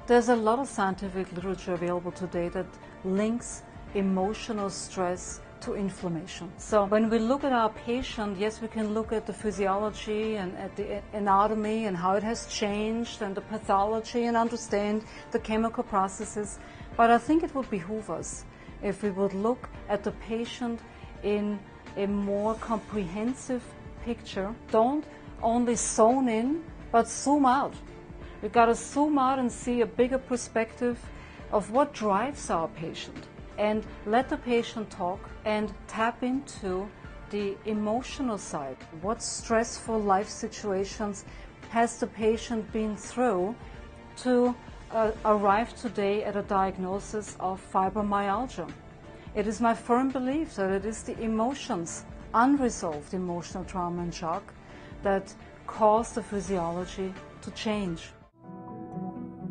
There's a lot of scientific literature available today that links emotional stress to inflammation. So when we look at our patient, yes, we can look at the physiology and at the anatomy and how it has changed and the pathology and understand the chemical processes. But I think it would behoove us if we would look at the patient in a more comprehensive picture. Don't only zone in, but zoom out. We've got to zoom out and see a bigger perspective of what drives our patient, and let the patient talk and tap into the emotional side. What stressful life situations has the patient been through to arrive today at a diagnosis of fibromyalgia? It is my firm belief that it is the emotions, unresolved emotional trauma and shock, that cause the physiology to change.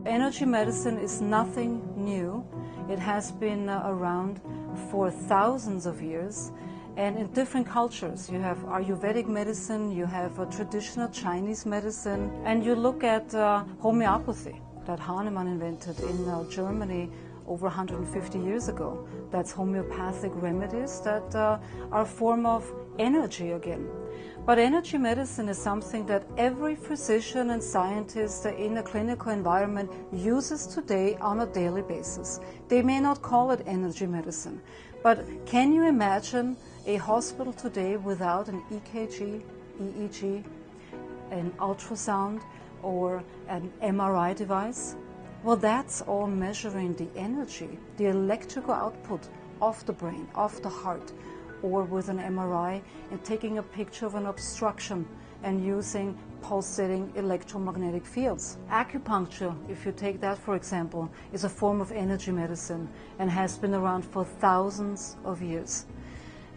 Energy medicine is nothing new. It has been around for thousands of years, and in different cultures. You have Ayurvedic medicine, you have traditional Chinese medicine, and you look at homeopathy that Hahnemann invented in Germany over 150 years ago. That's homeopathic remedies that are a form of energy again. But energy medicine is something that every physician and scientist in a clinical environment uses today on a daily basis. They may not call it energy medicine, but can you imagine a hospital today without an EKG, EEG, an ultrasound, or an MRI device? Well, that's all measuring the energy, the electrical output of the brain, of the heart, or with an MRI and taking a picture of an obstruction and using pulsating electromagnetic fields. Acupuncture, if you take that for example, is a form of energy medicine and has been around for thousands of years.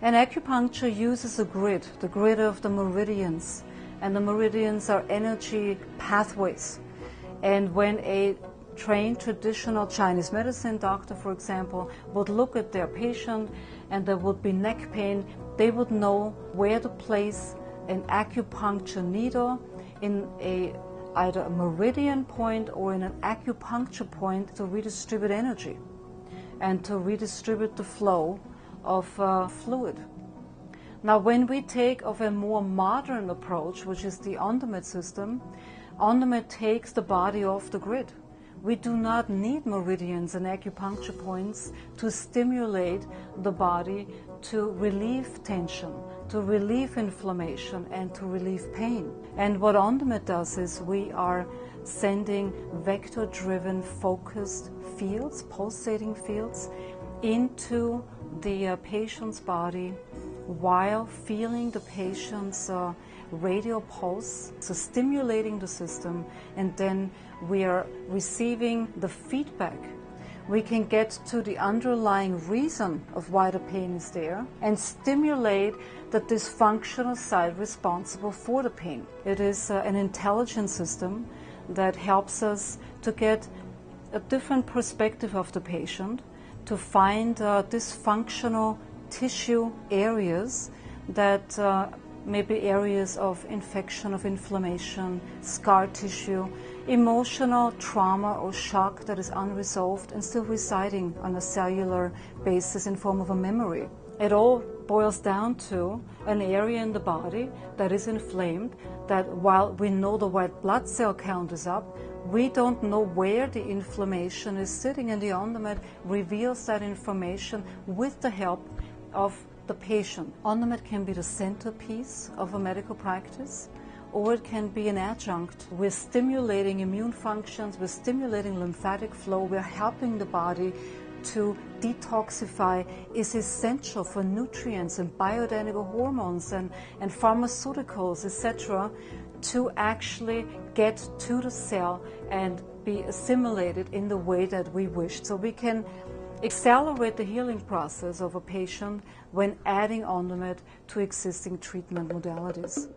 And acupuncture uses a grid, the grid of the meridians, and the meridians are energy pathways. And when a trained traditional Chinese medicine doctor, for example, would look at their patient and there would be neck pain, they would know where to place an acupuncture needle in either a meridian point or in an acupuncture point to redistribute energy and to redistribute the flow of fluid. Now, when we take of a more modern approach, which is the Ondamed system, Ondamed takes the body off the grid. We do not need meridians and acupuncture points to stimulate the body to relieve tension, to relieve inflammation, and to relieve pain. And what Ondamed does is we are sending vector-driven focused fields, pulsating fields, into the patient's body while feeling the patient's radial pulse, so stimulating the system, and then we are receiving the feedback. We can get to the underlying reason of why the pain is there and stimulate the dysfunctional side responsible for the pain. It is an intelligent system that helps us to get a different perspective of the patient, to find dysfunctional tissue areas that may be areas of infection, of inflammation, scar tissue, emotional trauma or shock that is unresolved and still residing on a cellular basis in form of a memory. It all boils down to an area in the body that is inflamed, that while we know the white blood cell count is up, we don't know where the inflammation is sitting, and the Ondamed reveals that information with the help of the patient. Ondamed can be the centerpiece of a medical practice, or it can be an adjunct. We're stimulating immune functions, we're stimulating lymphatic flow, we're helping the body to detoxify, is essential for nutrients and bioidentical hormones and pharmaceuticals, etc., to actually get to the cell and be assimilated in the way that we wish. So we can accelerate the healing process of a patient when adding Ondamed to existing treatment modalities.